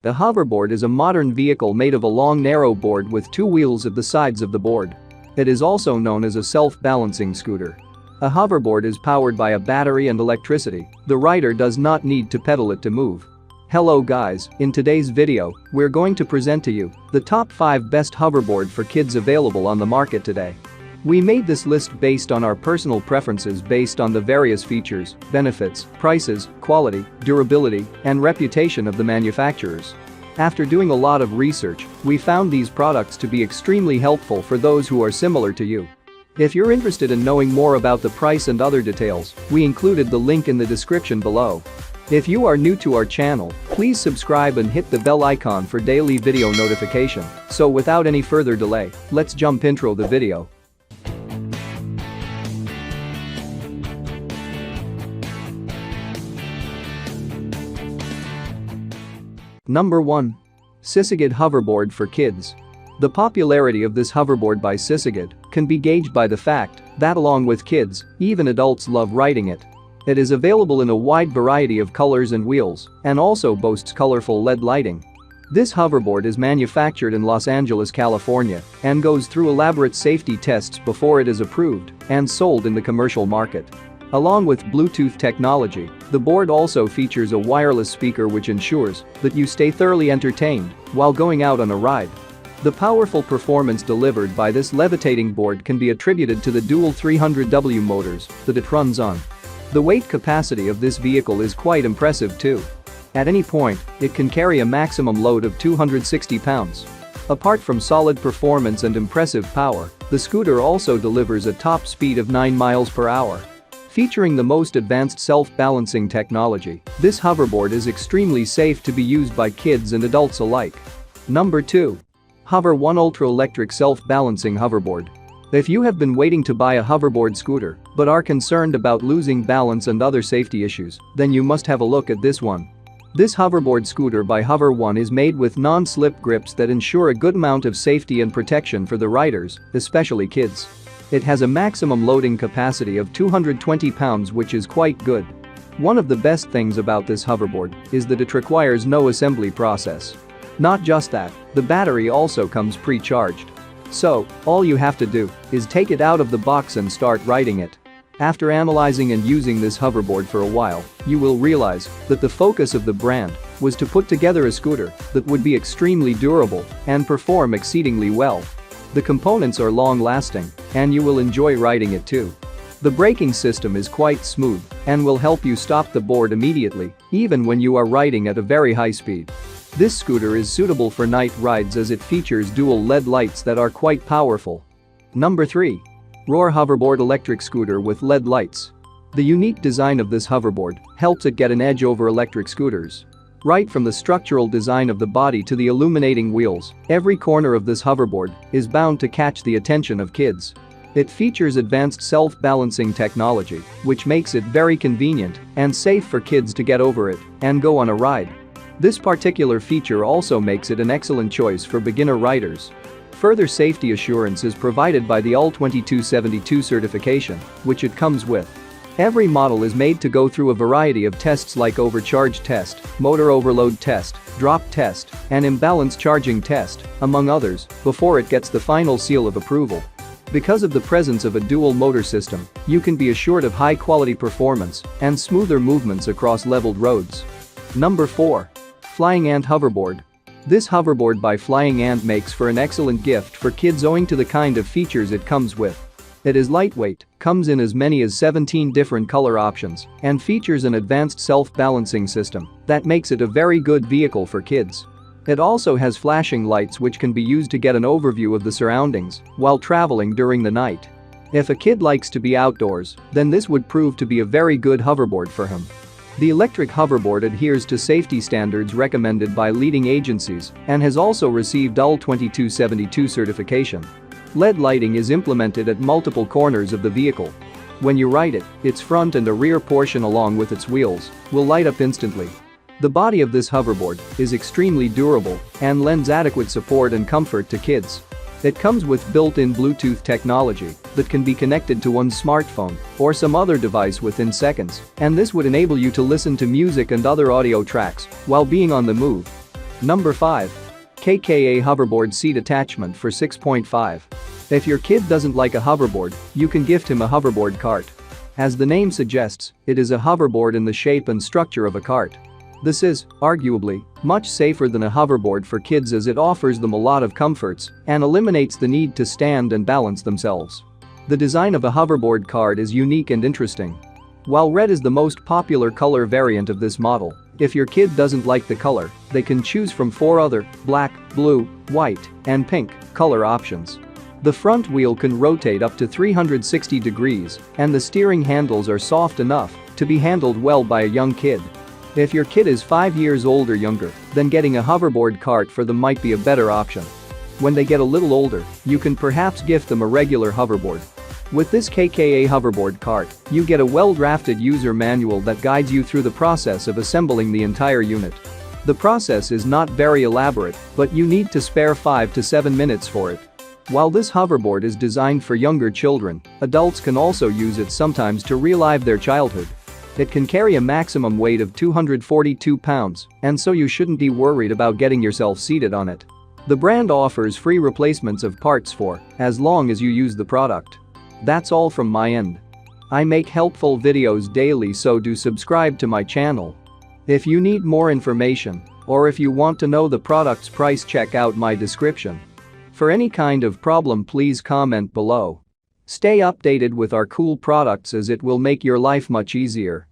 A hoverboard is a modern vehicle made of a long narrow board with two wheels at the sides of the board. It is also known as a self-balancing scooter. A hoverboard is powered by a battery and electricity. The rider does not need to pedal it to move. Hello guys, in today's video, we're going to present to you the top 5 best hoverboard for kids available on the market today. We made this list based on our personal preferences based on the various features, benefits, prices, quality, durability, and reputation of the manufacturers. After doing a lot of research, we found these products to be extremely helpful for those who are similar to you. If you're interested in knowing more about the price and other details, we included the link in the description below. If you are new to our channel, please subscribe and hit the bell icon for daily video notification. So without any further delay, let's jump intro the video. Number 1. Sisgid Hoverboard for kids. The popularity of this hoverboard by Sisgid can be gauged by the fact that along with kids, even adults love riding it. It is available in a wide variety of colors and wheels and also boasts colorful LED lighting. This hoverboard is manufactured in Los Angeles, California and goes through elaborate safety tests before it is approved and sold in the commercial market. Along with Bluetooth technology, the board also features a wireless speaker which ensures that you stay thoroughly entertained while going out on a ride. The powerful performance delivered by this levitating board can be attributed to the dual 300W motors that it runs on. The weight capacity of this vehicle is quite impressive too. At any point, it can carry a maximum load of 260 pounds. Apart from solid performance and impressive power, the scooter also delivers a top speed of 9 miles per hour. Featuring the most advanced self-balancing technology, this hoverboard is extremely safe to be used by kids and adults alike. Number 2. HoverOne Ultra Electric Self-Balancing Hoverboard. If you have been waiting to buy a hoverboard scooter but are concerned about losing balance and other safety issues, then you must have a look at this one. This hoverboard scooter by HoverOne is made with non-slip grips that ensure a good amount of safety and protection for the riders, especially kids. It has a maximum loading capacity of 220 pounds, which is quite good. One of the best things about this hoverboard is that it requires no assembly process. Not just that, the battery also comes pre-charged. So, all you have to do is take it out of the box and start riding it. After analyzing and using this hoverboard for a while, you will realize that the focus of the brand was to put together a scooter that would be extremely durable and perform exceedingly well. The components are long-lasting, and you will enjoy riding it too. The braking system is quite smooth and will help you stop the board immediately, even when you are riding at a very high speed. This scooter is suitable for night rides as it features dual LED lights that are quite powerful. Number 3. Roar Hoverboard Electric Scooter with LED lights. The unique design of this hoverboard helps it get an edge over electric scooters. Right from the structural design of the body to the illuminating wheels, every corner of this hoverboard is bound to catch the attention of kids. It features advanced self-balancing technology, which makes it very convenient and safe for kids to get over it and go on a ride. This particular feature also makes it an excellent choice for beginner riders. Further safety assurance is provided by the UL 2272 certification, which it comes with. Every model is made to go through a variety of tests like overcharge test, motor overload test, drop test, and imbalance charging test, among others, before it gets the final seal of approval. Because of the presence of a dual motor system, you can be assured of high-quality performance and smoother movements across leveled roads. Number 4. Flying Ant Hoverboard. This hoverboard by Flying Ant makes for an excellent gift for kids owing to the kind of features it comes with. It is lightweight, comes in as many as 17 different color options, and features an advanced self-balancing system that makes it a very good vehicle for kids. It also has flashing lights which can be used to get an overview of the surroundings while traveling during the night. If a kid likes to be outdoors, then this would prove to be a very good hoverboard for him. The electric hoverboard adheres to safety standards recommended by leading agencies and has also received UL 2272 certification. LED lighting is implemented at multiple corners of the vehicle. When you ride it, its front and a rear portion along with its wheels will light up instantly. The body of this hoverboard is extremely durable and lends adequate support and comfort to kids. It comes with built-in Bluetooth technology that can be connected to one's smartphone or some other device within seconds, and this would enable you to listen to music and other audio tracks while being on the move. Number 5. KAKA Hoverboard Seat Attachment for 6.5. If your kid doesn't like a hoverboard, you can gift him a hoverboard cart. As the name suggests, it is a hoverboard in the shape and structure of a cart. This is, arguably, much safer than a hoverboard for kids as it offers them a lot of comforts and eliminates the need to stand and balance themselves. The design of a hoverboard cart is unique and interesting. While red is the most popular color variant of this model, if your kid doesn't like the color, they can choose from 4 other black, blue, white, and pink color options. The front wheel can rotate up to 360 degrees, and the steering handles are soft enough to be handled well by a young kid. If your kid is 5 years old or younger, then getting a hoverboard cart for them might be a better option. When they get a little older, you can perhaps gift them a regular hoverboard. With this KAKA hoverboard cart, you get a well-drafted user manual that guides you through the process of assembling the entire unit. The process is not very elaborate, but you need to spare 5 to 7 minutes for it. While this hoverboard is designed for younger children, adults can also use it sometimes to relive their childhood. It can carry a maximum weight of 242 pounds, and so you shouldn't be worried about getting yourself seated on it. The brand offers free replacements of parts for as long as you use the product. That's all from my end. I make helpful videos daily, so do subscribe to my channel. If you need more information, or if you want to know the product's price, check out my description. For any kind of problem, please comment below. Stay updated with our cool products as it will make your life much easier.